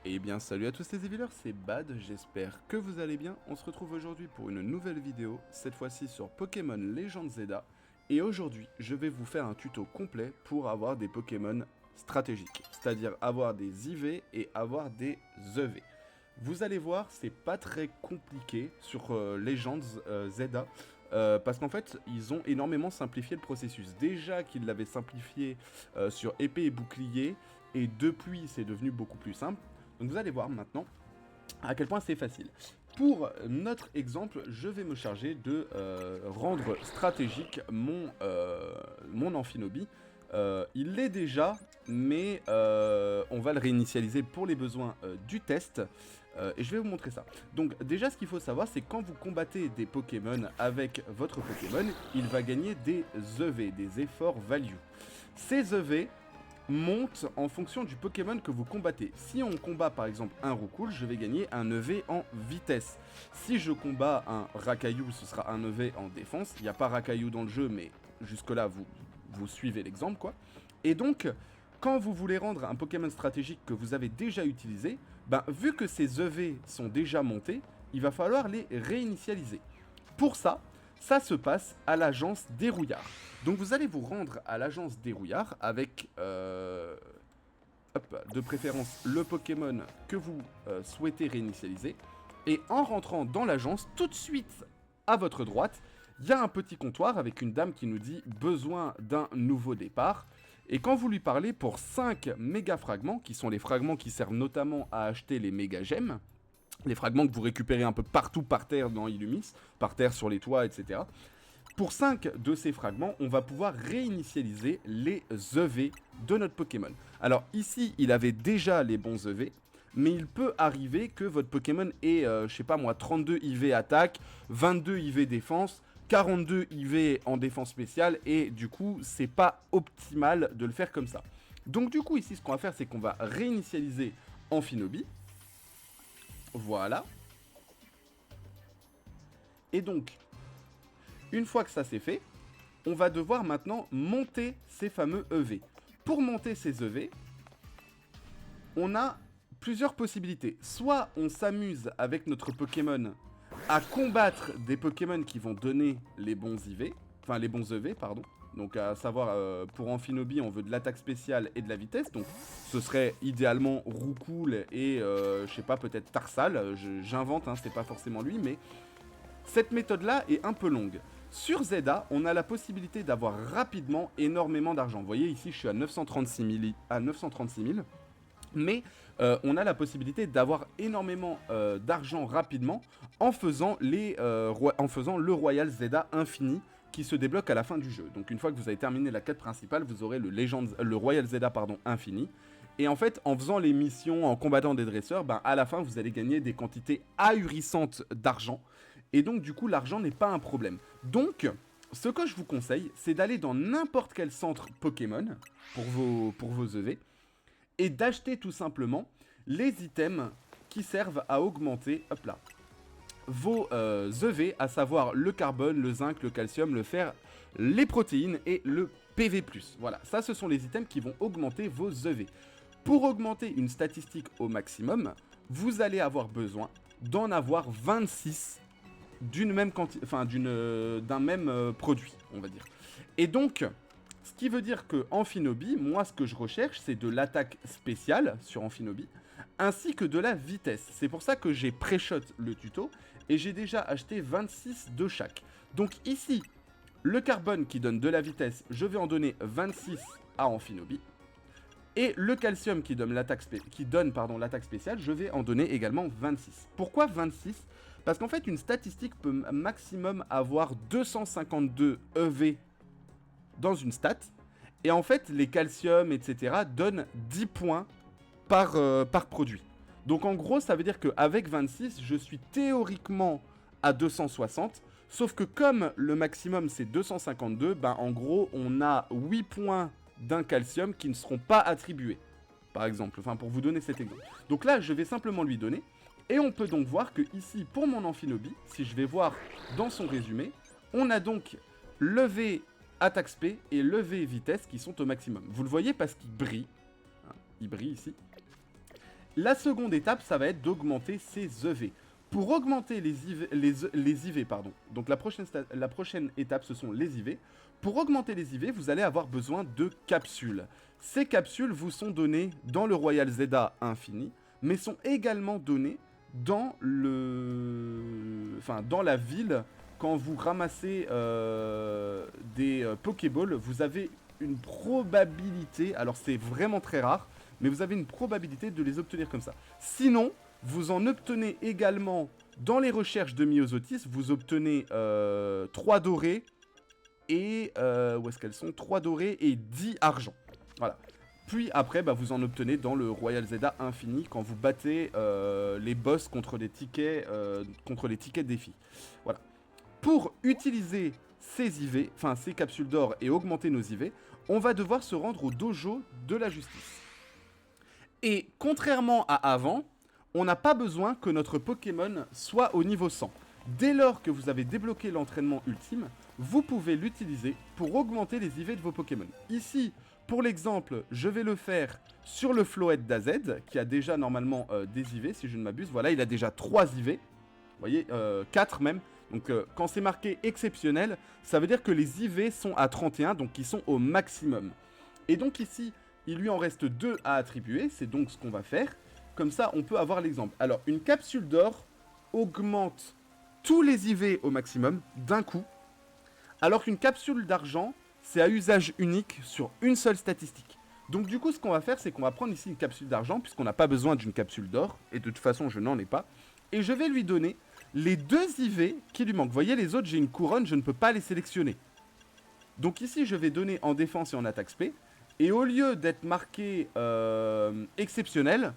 Eh bien salut à tous les Evilers, c'est Bad, j'espère que vous allez bien. On se retrouve aujourd'hui pour une nouvelle vidéo, cette fois-ci sur Pokémon Legend Zelda. Et aujourd'hui, je vais vous faire un tuto complet pour avoir des Pokémon stratégiques, c'est-à-dire avoir des IV et avoir des EV. Vous allez voir, c'est pas très compliqué sur Legends Zelda, parce qu'en fait, ils ont énormément simplifié le processus. Déjà qu'ils l'avaient simplifié sur épée et bouclier, et depuis, c'est devenu beaucoup plus simple. Donc vous allez voir maintenant à quel point c'est facile. Pour notre exemple, je vais me charger de rendre stratégique mon Amphinobie. Il l'est déjà, mais on va le réinitialiser pour les besoins du test. Et je vais vous montrer ça. Donc déjà, ce qu'il faut savoir, c'est quand vous combattez des Pokémon avec votre Pokémon, il va gagner des EV, des efforts value. Ces EV monte en fonction du Pokémon que vous combattez. Si on combat par exemple un Roucoule, je vais gagner un EV en vitesse. Si je combats un Rakaillou, ce sera un EV en défense. Il n'y a pas Rakaillou dans le jeu, mais jusque-là, vous suivez l'exemple, quoi. Et donc, quand vous voulez rendre un Pokémon stratégique que vous avez déjà utilisé, ben, vu que ces EV sont déjà montés, il va falloir les réinitialiser. Pour ça, ça se passe à l'agence des Rouillards. Donc vous allez vous rendre à l'agence des Rouillards avec, de préférence, le Pokémon que vous souhaitez réinitialiser. Et en rentrant dans l'agence, tout de suite à votre droite, il y a un petit comptoir avec une dame qui nous dit « Besoin d'un nouveau départ ». Et quand vous lui parlez pour 5 méga fragments, qui sont les fragments qui servent notamment à acheter les méga gemmes, les fragments que vous récupérez un peu partout par terre dans Illumis, par terre sur les toits, etc. Pour 5 de ces fragments, on va pouvoir réinitialiser les EV de notre Pokémon. Alors ici, il avait déjà les bons EV, mais il peut arriver que votre Pokémon ait, je sais pas moi, 32 IV attaque, 22 IV défense, 42 IV en défense spéciale, et du coup, c'est pas optimal de le faire comme ça. Donc du coup, ici, ce qu'on va faire, c'est qu'on va réinitialiser Amphinobie. Voilà. Et donc, une fois que ça c'est fait, on va devoir maintenant monter ces fameux EV. Pour monter ces EV, on a plusieurs possibilités. Soit on s'amuse avec notre Pokémon à combattre des Pokémon qui vont donner les bons IV, enfin les bons EV, pardon. Donc à savoir, pour Amphinobie, on veut de l'attaque spéciale et de la vitesse. Donc ce serait idéalement Roucoule et, je sais pas, peut-être Tarsal. J'invente, hein, c'est pas forcément lui, mais cette méthode-là est un peu longue. Sur Zelda, on a la possibilité d'avoir rapidement énormément d'argent. Vous voyez, ici, je suis à 936 000. Mais on a la possibilité d'avoir énormément d'argent rapidement en faisant, le Royal Zelda Infini qui se débloque à la fin du jeu. Donc une fois que vous avez terminé la quête principale, vous aurez le Royal Zelda Infini. Et en fait, en faisant les missions, en combattant des dresseurs, ben, à la fin, vous allez gagner des quantités ahurissantes d'argent. Et donc, du coup, l'argent n'est pas un problème. Donc, ce que je vous conseille, c'est d'aller dans n'importe quel centre Pokémon pour vos EV et d'acheter tout simplement les items qui servent à augmenter, hop là, vos EV, à savoir le carbone, le zinc, le calcium, le fer, les protéines et le PV+. Voilà, ça ce sont les items qui vont augmenter vos EV. Pour augmenter une statistique au maximum, vous allez avoir besoin d'en avoir 26 d'une même quantité, enfin d'un même produit, on va dire. Et donc, ce qui veut dire que Amphinobie, moi ce que je recherche, c'est de l'attaque spéciale sur Amphinobie, ainsi que de la vitesse. C'est pour ça que j'ai pré-shot le tuto, et j'ai déjà acheté 26 de chaque. Donc ici, le carbone qui donne de la vitesse, je vais en donner 26 à Amphinobie. Et le calcium qui donne l'attaque spéciale, je vais en donner également 26. Pourquoi 26 ? Parce qu'en fait, une statistique peut maximum avoir 252 EV dans une stat. Et en fait, les calciums, etc. donnent 10 points par produit. Donc en gros, ça veut dire qu'avec 26, je suis théoriquement à 260. Sauf que comme le maximum c'est 252, ben en gros, on a 8 points d'un calcium qui ne seront pas attribués. Par exemple, enfin pour vous donner cet exemple. Donc là, je vais simplement lui donner. Et on peut donc voir que ici, pour mon Amphinobie, si je vais voir dans son résumé, on a donc levé attaque spé et levé vitesse qui sont au maximum. Vous le voyez parce qu'il brille. Hein, il brille ici. La seconde étape, ça va être d'augmenter ses EV. Pour augmenter les IV, pardon, donc la prochaine étape, ce sont les IV. Pour augmenter les IV, vous allez avoir besoin de capsules. Ces capsules vous sont données dans le Royal Zelda Infini, mais sont également données dans la ville. Quand vous ramassez des Pokéballs, vous avez une probabilité, alors c'est vraiment très rare, mais vous avez une probabilité de les obtenir comme ça. Sinon, vous en obtenez également dans les recherches de Myosotis, vous obtenez 3 dorés et... où est-ce qu'elles sont 3 dorés et 10 argent. Voilà. Puis après, vous en obtenez dans le Royal Zelda Infini quand vous battez les boss contre les tickets défis. Voilà. Pour utiliser ces IV, enfin ces capsules d'or et augmenter nos IV, on va devoir se rendre au dojo de la justice. Et contrairement à avant, on n'a pas besoin que notre Pokémon soit au niveau 100. Dès lors que vous avez débloqué l'entraînement ultime, vous pouvez l'utiliser pour augmenter les IV de vos Pokémon. Ici, pour l'exemple, je vais le faire sur le Floette d'AZ, qui a déjà normalement des IV, si je ne m'abuse. Voilà, il a déjà 3 IV. Vous voyez, 4 même. Donc quand c'est marqué exceptionnel, ça veut dire que les IV sont à 31, donc ils sont au maximum. Et donc ici, il lui en reste 2 à attribuer, c'est donc ce qu'on va faire. Comme ça, on peut avoir l'exemple. Alors, une capsule d'or augmente tous les IV au maximum d'un coup, alors qu'une capsule d'argent, c'est à usage unique sur une seule statistique. Donc du coup, ce qu'on va faire, c'est qu'on va prendre ici une capsule d'argent, puisqu'on n'a pas besoin d'une capsule d'or, et de toute façon, je n'en ai pas. Et je vais lui donner les 2 IV qui lui manquent. Vous voyez, les autres, j'ai une couronne, je ne peux pas les sélectionner. Donc ici, je vais donner en défense et en attaque spé. Et au lieu d'être marqué exceptionnel,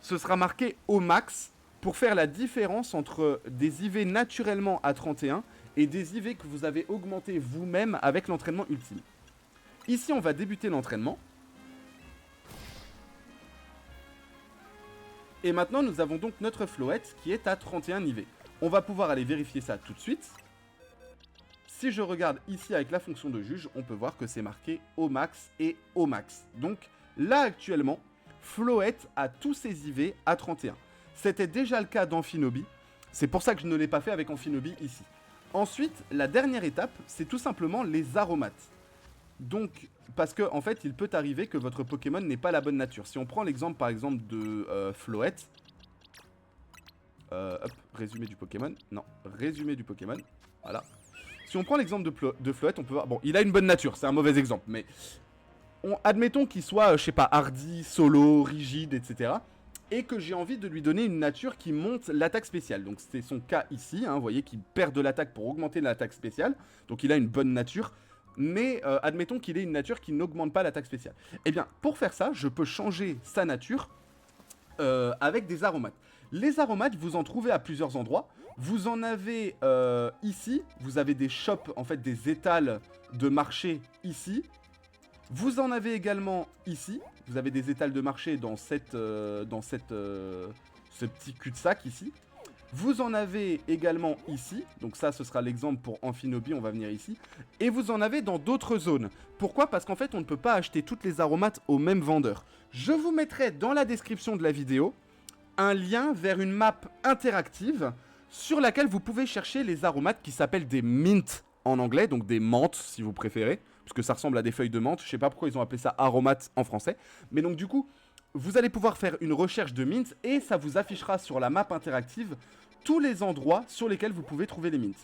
ce sera marqué au max pour faire la différence entre des IV naturellement à 31 et des IV que vous avez augmenté vous-même avec l'entraînement ultime. Ici, on va débuter l'entraînement. Et maintenant, nous avons donc notre Floette qui est à 31 IV. On va pouvoir aller vérifier ça tout de suite. Si je regarde ici avec la fonction de juge, on peut voir que c'est marqué au max et au max. Donc là, actuellement, Floette a tous ses IV à 31. C'était déjà le cas d'Amphinobi. C'est pour ça que je ne l'ai pas fait avec Amphinobi ici. Ensuite, la dernière étape, c'est tout simplement les aromates. Donc, parce que en fait, il peut arriver que votre Pokémon n'ait pas la bonne nature. Si on prend l'exemple, par exemple, de Floette. Hop, résumé du Pokémon. Non, résumé du Pokémon. Voilà. Si on prend l'exemple de Floette, on peut voir... Bon, il a une bonne nature, c'est un mauvais exemple, mais... admettons qu'il soit, je sais pas, hardy, solo, rigide, etc. Et que j'ai envie de lui donner une nature qui monte l'attaque spéciale. Donc c'est son cas ici, hein, vous voyez qu'il perd de l'attaque pour augmenter l'attaque spéciale. Donc il a une bonne nature. Mais admettons qu'il ait une nature qui n'augmente pas l'attaque spéciale. Eh bien, pour faire ça, je peux changer sa nature avec des aromates. Les aromates, vous en trouvez à plusieurs endroits. Vous en avez ici. Vous avez des shops, en fait, des étals de marché ici. Vous en avez également ici. Vous avez des étals de marché dans ce petit cul-de-sac ici. Vous en avez également ici, donc ça ce sera l'exemple pour Amphinobi, on va venir ici. Et vous en avez dans d'autres zones. Pourquoi? Parce qu'en fait on ne peut pas acheter toutes les aromates au même vendeur. Je vous mettrai dans la description de la vidéo un lien vers une map interactive sur laquelle vous pouvez chercher les aromates qui s'appellent des mints en anglais, donc des menthes si vous préférez, parce que ça ressemble à des feuilles de menthe, je sais pas pourquoi ils ont appelé ça aromates en français, mais donc du coup... Vous allez pouvoir faire une recherche de mints et ça vous affichera sur la map interactive tous les endroits sur lesquels vous pouvez trouver les mints.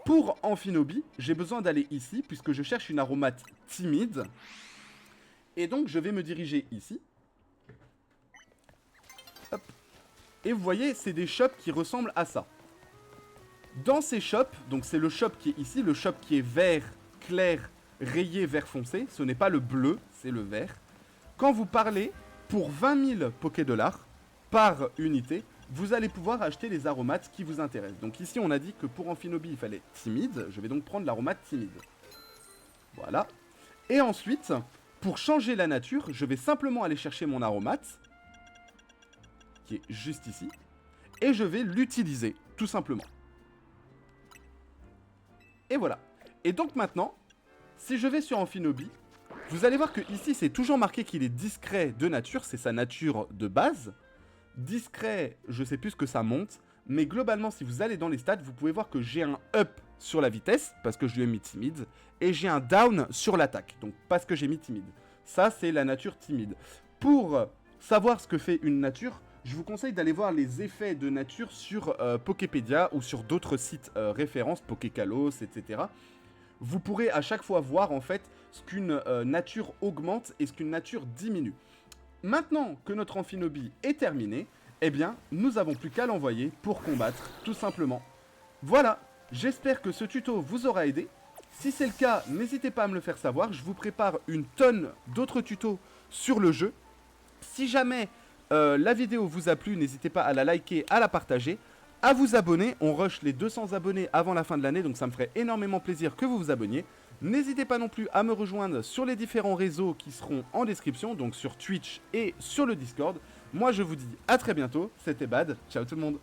Pour Amphinobi, j'ai besoin d'aller ici puisque je cherche une aromate timide. Et donc je vais me diriger ici. Hop. Et vous voyez, c'est des shops qui ressemblent à ça. Dans ces shops, donc c'est le shop qui est ici, le shop qui est vert clair, rayé vert foncé. Ce n'est pas le bleu, c'est le vert. Quand vous parlez... Pour 20 000 Pokédollars par unité, vous allez pouvoir acheter les aromates qui vous intéressent. Donc ici, on a dit que pour Amphinobi, il fallait timide. Je vais donc prendre l'aromate timide. Voilà. Et ensuite, pour changer la nature, je vais simplement aller chercher mon aromate, qui est juste ici, et je vais l'utiliser, tout simplement. Et voilà. Et donc maintenant, si je vais sur Amphinobi, vous allez voir que ici c'est toujours marqué qu'il est discret de nature, c'est sa nature de base. discret, je sais plus ce que ça monte, mais globalement, si vous allez dans les stats, vous pouvez voir que j'ai un up sur la vitesse, parce que je lui ai mis timide, et j'ai un down sur l'attaque, donc parce que j'ai mis timide. Ça, c'est la nature timide. Pour savoir ce que fait une nature, je vous conseille d'aller voir les effets de nature sur Poképédia ou sur d'autres sites références, Pokékalos, etc. Vous pourrez à chaque fois voir en fait ce qu'une nature augmente et ce qu'une nature diminue. Maintenant que notre Amphinobie est terminée, eh bien, nous avons plus qu'à l'envoyer pour combattre, tout simplement. Voilà, j'espère que ce tuto vous aura aidé. Si c'est le cas, n'hésitez pas à me le faire savoir, je vous prépare une tonne d'autres tutos sur le jeu. Si jamais la vidéo vous a plu, n'hésitez pas à la liker, à la partager, à vous abonner. On rush les 200 abonnés avant la fin de l'année, donc ça me ferait énormément plaisir que vous vous abonniez. N'hésitez pas non plus à me rejoindre sur les différents réseaux qui seront en description, donc sur Twitch et sur le Discord. Moi je vous dis à très bientôt, c'était Bad, ciao tout le monde.